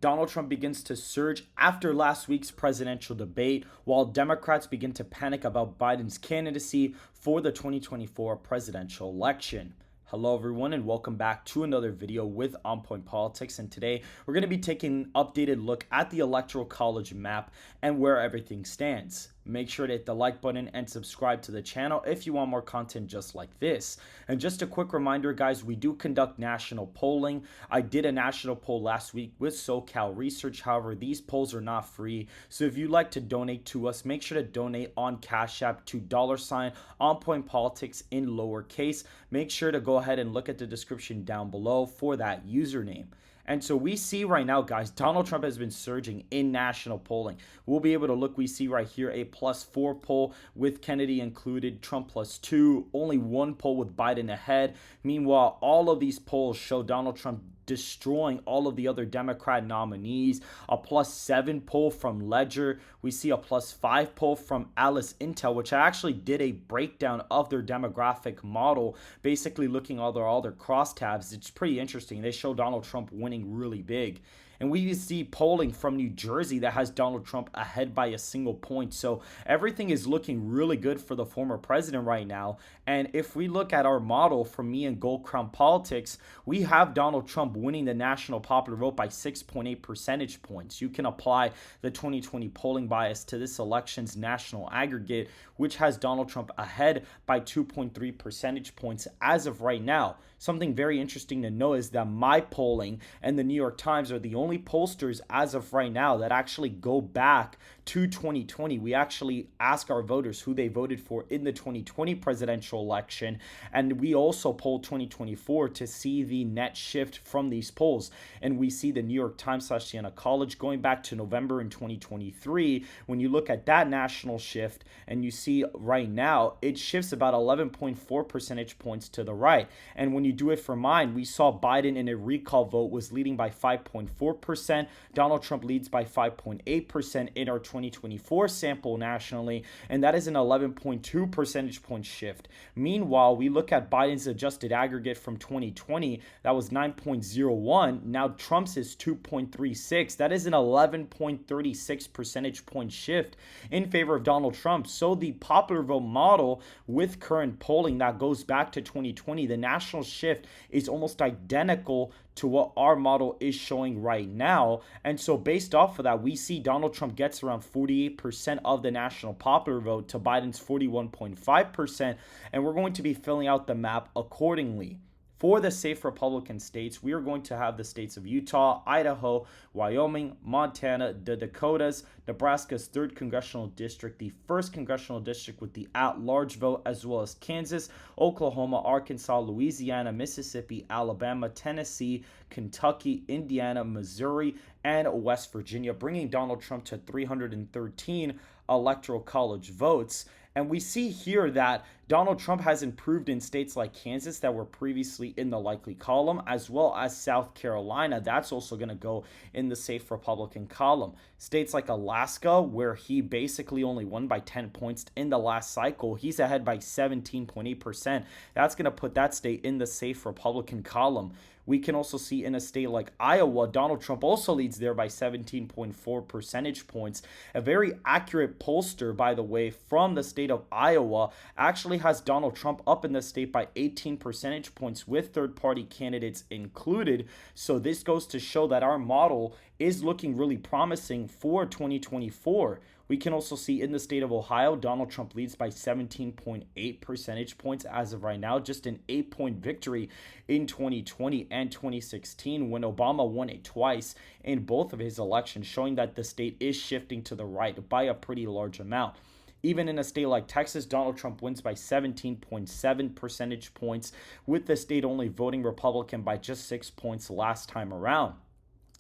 Donald Trump begins to surge after last week's presidential debate, while Democrats begin to panic about Biden's candidacy for the 2024 presidential election. Hello everyone and welcome back to another video with On Point Politics, and today we're going to be taking an updated look at the Electoral College map and where everything stands. Make sure to hit the like button and subscribe to the channel if you want more content just like this. And just a quick reminder, guys, we do conduct national polling. I did a national poll last week with SoCal Research. However, these polls are not free. So if you'd like to donate to us, make sure to donate on Cashapp to $onpointpolitics in lowercase. Make sure to go ahead and look at the description down below for that username. And so we see right now, guys, Donald Trump has been surging in national polling. We'll be able to look, we see right here a +4 poll with Kennedy included, Trump +2, only one poll with Biden ahead. Meanwhile, all of these polls show Donald Trump destroying all of the other Democrat nominees. A +7 poll from Ledger. We see a +5 poll from Alice Intel, which I actually did a breakdown of their demographic model, basically looking at all their crosstabs. It's pretty interesting. They show Donald Trump winning really big. And we see polling from New Jersey that has Donald Trump ahead by a single point. So everything is looking really good for the former president right now. And if we look at our model from me and Gold Crown Politics, we have Donald Trump winning the national popular vote by 6.8 percentage points. You can apply the 2020 polling bias to this election's national aggregate, which has Donald Trump ahead by 2.3 percentage points as of right now. Something very interesting to know is that my polling and the New York Times are the only pollsters as of right now that actually go back to 2020. We actually ask our voters who they voted for in the 2020 presidential election, and we also polled 2024 to see the net shift from these polls. And we see the New York Times / Siena College going back to November in 2023. When you look at that national shift, and you see right now it shifts about 11.4 percentage points to the right. And when you do it for mine, we saw Biden in a recall vote was leading by 5.4%. Donald Trump leads by 5.8% in our 2024 sample nationally, and that is an 11.2 percentage point shift. Meanwhile, we look at Biden's adjusted aggregate from 2020, that was 9.01. Now Trump's is 2.36. That is an 11.36 percentage point shift in favor of Donald Trump. So the popular vote model with current polling that goes back to 2020, the national shift is almost identical to what our model is showing right now. And so based off of that, we see Donald Trump gets around 48% of the national popular vote to Biden's 41.5%, and we're going to be filling out the map accordingly. For the safe Republican states, we are going to have the states of Utah, Idaho, Wyoming, Montana, the Dakotas, Nebraska's 3rd congressional district, the 1st congressional district with the at-large vote, as well as Kansas, Oklahoma, Arkansas, Louisiana, Mississippi, Alabama, Tennessee, Kentucky, Indiana, Missouri, and West Virginia, bringing Donald Trump to 313 electoral college votes. And we see here that Donald Trump has improved in states like Kansas that were previously in the likely column, as well as South Carolina. That's also going to go in the safe Republican column. States like Alaska, where he basically only won by 10 points in the last cycle, he's ahead by 17.8%. That's going to put that state in the safe Republican column. We can also see in a state like Iowa, Donald Trump also leads there by 17.4 percentage points. A very accurate pollster, by the way, from the state of Iowa actually has Donald Trump up in the state by 18 percentage points with third-party candidates included. So this goes to show that our model is looking really promising for 2024. We can also see in the state of Ohio, Donald Trump leads by 17.8 percentage points as of right now, just an 8-point victory in 2020 and 2016 when Obama won it twice in both of his elections, showing that the state is shifting to the right by a pretty large amount. Even in a state like Texas, Donald Trump wins by 17.7 percentage points, with the state only voting Republican by just 6 points last time around.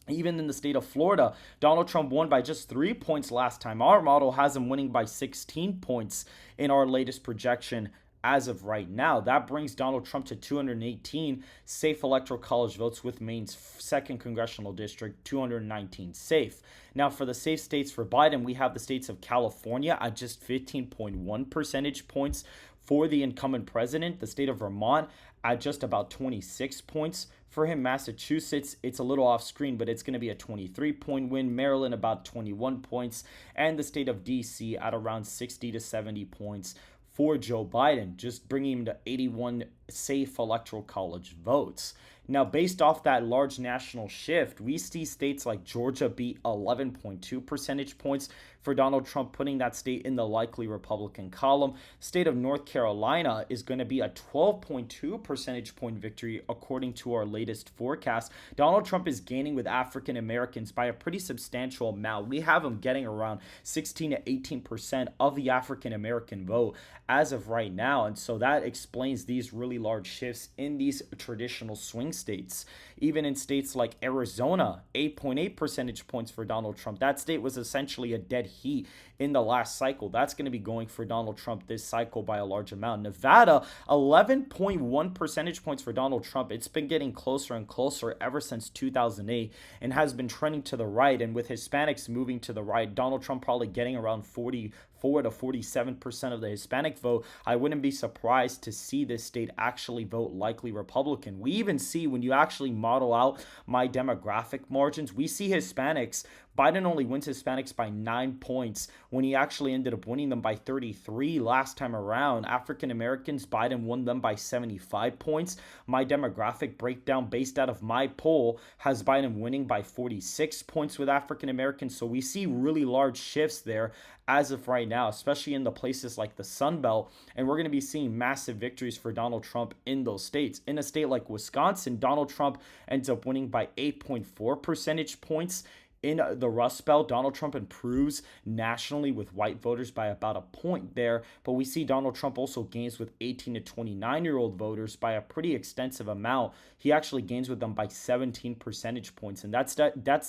Even in the state of Florida, Donald Trump won by just 3 points last time. Our model has him winning by 16 points in our latest projection as of right now. That brings Donald Trump to 218 safe electoral college votes, with Maine's 2nd congressional district, 219 safe. Now, for the safe states for Biden, we have the states of California at just 15.1 percentage points for the incumbent president, the state of Vermont at just about 26 points For him, Massachusetts, it's a little off screen, but it's going to be a 23-point win. Maryland, about 21 points. And the state of D.C. at around 60 to 70 points for Joe Biden, just bringing him to 81 safe electoral college votes. Now, based off that large national shift, we see states like Georgia beat 11.2 percentage points for Donald Trump, putting that state in the likely Republican column. State of North Carolina is going to be a 12.2 percentage point victory, according to our latest forecast. Donald Trump is gaining with African Americans by a pretty substantial amount. We have him getting around 16 to 18% of the African American vote as of right now. And so that explains these really large shifts in these traditional swing states. Even in states like Arizona, 8.8 percentage points for Donald Trump. That state was essentially a dead heat in the last cycle. That's going to be going for Donald Trump this cycle by a large amount. Nevada, 11.1 percentage points for Donald Trump. It's been getting closer and closer ever since 2008 and has been trending to the right. And with Hispanics moving to the right, Donald Trump probably getting around 44 to 47% of the Hispanic vote. I wouldn't be surprised to see this state actually vote likely Republican. We even see, when you actually model out my demographic margins, we see Hispanics. Biden only wins Hispanics by 9 points when he actually ended up winning them by 33 last time around. African Americans, Biden won them by 75 points. My demographic breakdown based out of my poll has Biden winning by 46 points with African Americans. So we see really large shifts there as of right now, especially in the places like the Sun Belt. And we're going to be seeing massive victories for Donald Trump in those states. In a state like Wisconsin, Donald Trump ends up winning by 8.4 percentage points. In the Rust Belt, Donald Trump improves nationally with white voters by about a point there, but we see Donald Trump also gains with 18 to 29-year-old voters by a pretty extensive amount. He actually gains with them by 17 percentage points, and that's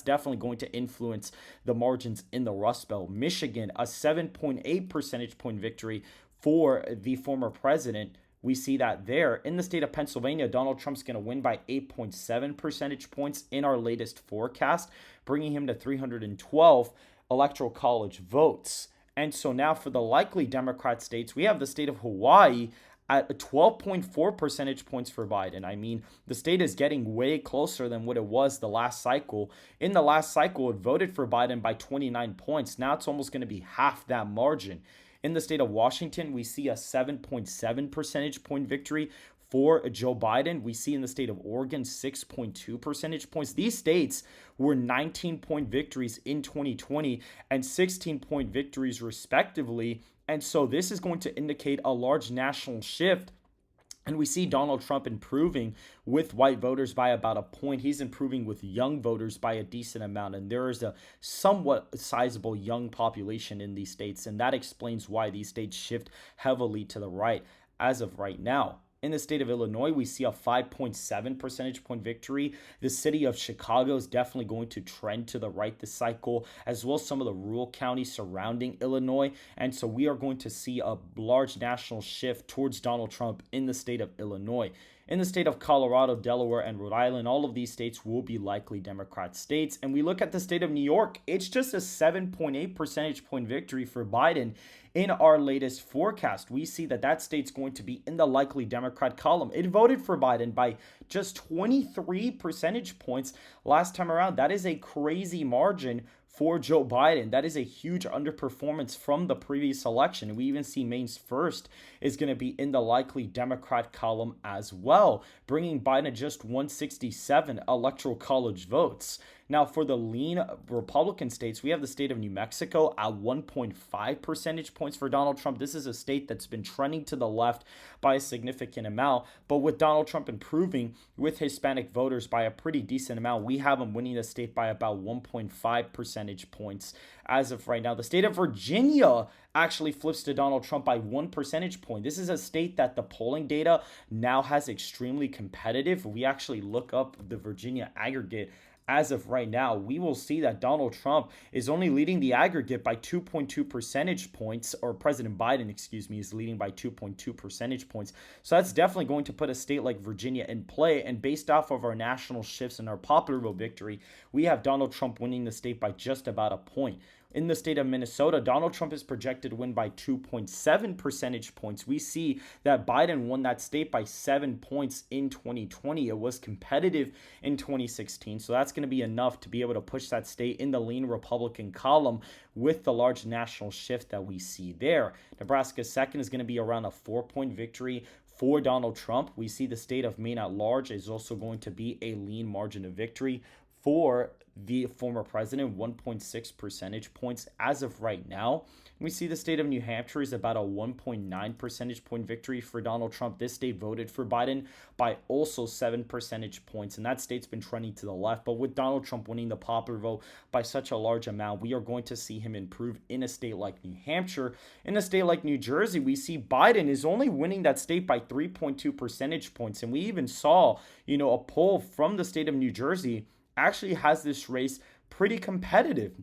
definitely going to influence the margins in the Rust Belt. Michigan, a 7.8 percentage point victory for the former president. We see that there. In the state of Pennsylvania, Donald Trump's going to win by 8.7 percentage points in our latest forecast, bringing him to 312 electoral college votes. And so now for the likely Democrat states, we have the state of Hawaii at 12.4 percentage points for Biden. I mean, the state is getting way closer than what it was the last cycle. In the last cycle, it voted for Biden by 29 points. Now it's almost going to be half that margin. In the state of Washington, we see a 7.7 percentage point victory for Joe Biden. We see in the state of Oregon 6.2 percentage points. These states were 19-point victories in 2020 and 16-point victories respectively. And so this is going to indicate a large national shift. And we see Donald Trump improving with white voters by about a point. He's improving with young voters by a decent amount. And there is a somewhat sizable young population in these states. And that explains why these states shift heavily to the right as of right now. In the state of Illinois, we see a 5.7 percentage point victory. The city of Chicago is definitely going to trend to the right this cycle, as well as some of the rural counties surrounding Illinois. And so we are going to see a large national shift towards Donald Trump in the state of Illinois. In the state of Colorado, Delaware, and Rhode Island, all of these states will be likely Democrat states. And we look at the state of New York, it's just a 7.8 percentage point victory for Biden. In our latest forecast, we see that that state's going to be in the likely Democrat column. It voted for Biden by just 23 percentage points last time around. That is a crazy margin for Joe Biden. That is a huge underperformance from the previous election. We even see Maine's first is going to be in the likely Democrat column as well, bringing Biden just 167 electoral college votes. Now, for the lean Republican states, we have the state of New Mexico at 1.5 percentage points for Donald Trump. This is a state that's been trending to the left by a significant amount. But with Donald Trump improving with Hispanic voters by a pretty decent amount, we have him winning the state by about 1.5 percentage points as of right now. The state of Virginia actually flips to Donald Trump by 1 percentage point. This is a state that the polling data now has extremely competitive. We actually look up the Virginia aggregate. As of right now, we will see that Donald Trump is only leading the aggregate by 2.2 percentage points, or President Biden, is leading by 2.2 percentage points. So that's definitely going to put a state like Virginia in play. And based off of our national shifts and our popular vote victory, we have Donald Trump winning the state by just about a point. in the state of Minnesota, Donald Trump is projected to win by 2.7 percentage points. We see that Biden won that state by 7 points in 2020. It was competitive in 2016, so that's going to be enough to be able to push that state in the lean Republican column with the large national shift that we see there. Nebraska's second is going to be around a 4-point victory for Donald Trump. We see the state of Maine at large is also going to be a lean margin of victory for the former president, 1.6 percentage points as of right now. We see the state of New Hampshire is about a 1.9 percentage point victory for Donald Trump. This state voted for Biden by also 7 percentage points, and that state's been trending to the left. But with Donald Trump winning the popular vote by such a large amount, we are going to see him improve in a state like New Hampshire. In a state like New Jersey, we see Biden is only winning that state by 3.2 percentage points. And we even saw, a poll from the state of New Jersey actually has this race pretty competitive.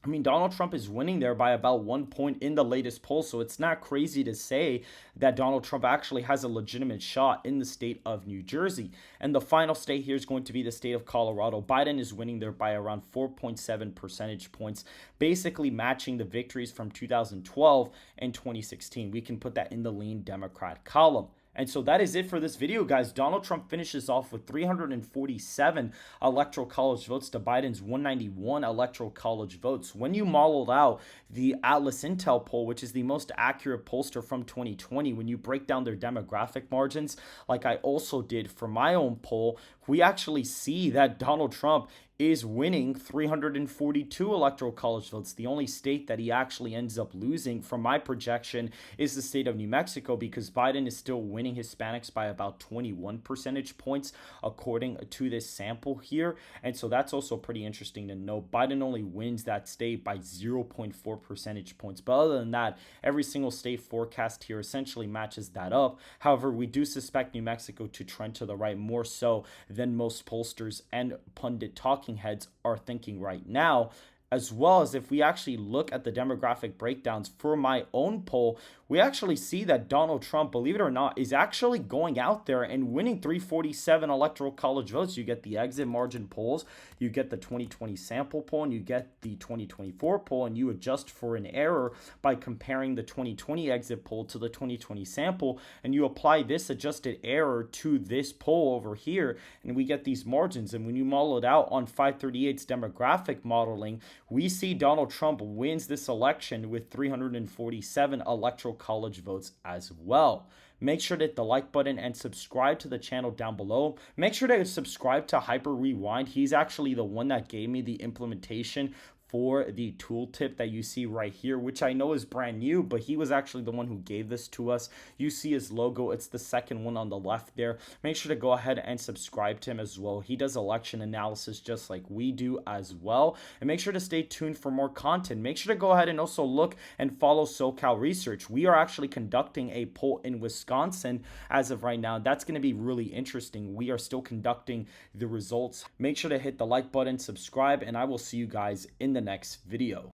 I mean, Donald Trump is winning there by about 1 point in the latest poll, so it's not crazy to say that Donald Trump actually has a legitimate shot in the state of New Jersey. And the final state here is going to be the state of Colorado. Biden is winning there by around 4.7 percentage points, basically matching the victories from 2012 and 2016. We can put that in the lean Democrat column. And so that is it for this video, guys. Donald Trump finishes off with 347 electoral college votes to Biden's 191 electoral college votes. When you modeled out the Atlas Intel poll, which is the most accurate pollster from 2020, when you break down their demographic margins, like I also did for my own poll, we actually see that Donald Trump is winning 342 electoral college votes. The only state that he actually ends up losing from my projection is the state of New Mexico, because Biden is still winning Hispanics by about 21 percentage points according to this sample here. And so that's also pretty interesting to note. Biden only wins that state by 0.4 percentage points. But other than that, every single state forecast here essentially matches that up. However, we do suspect New Mexico to trend to the right more so than most pollsters and pundit talking heads are thinking right now. As well as if we actually look at the demographic breakdowns for my own poll, we actually see that Donald Trump, believe it or not, is actually going out there and winning 347 electoral college votes. You get the exit margin polls, you get the 2020 sample poll, and you get the 2024 poll, and you adjust for an error by comparing the 2020 exit poll to the 2020 sample, and you apply this adjusted error to this poll over here, and we get these margins. And when you model it out on 538's demographic modeling, we see Donald Trump wins this election with 347 electoral college votes as well. Make sure to hit the like button and subscribe to the channel down below. Make sure to subscribe to Hyper Rewind. He's actually the one that gave me the implementation for the tooltip that you see right here, which I know is brand new, but he was actually the one who gave this to us. You see his logo. It's the second one on the left there. Make sure to go ahead and subscribe to him as well. He does election analysis just like we do as well. And make sure to stay tuned for more content. Make sure to go ahead and also look and follow SoCal Research. We are actually conducting a poll in Wisconsin as of right now. That's going to be really interesting. We are still conducting the results. Make sure to hit the like button, subscribe, and I will see you guys in the next video.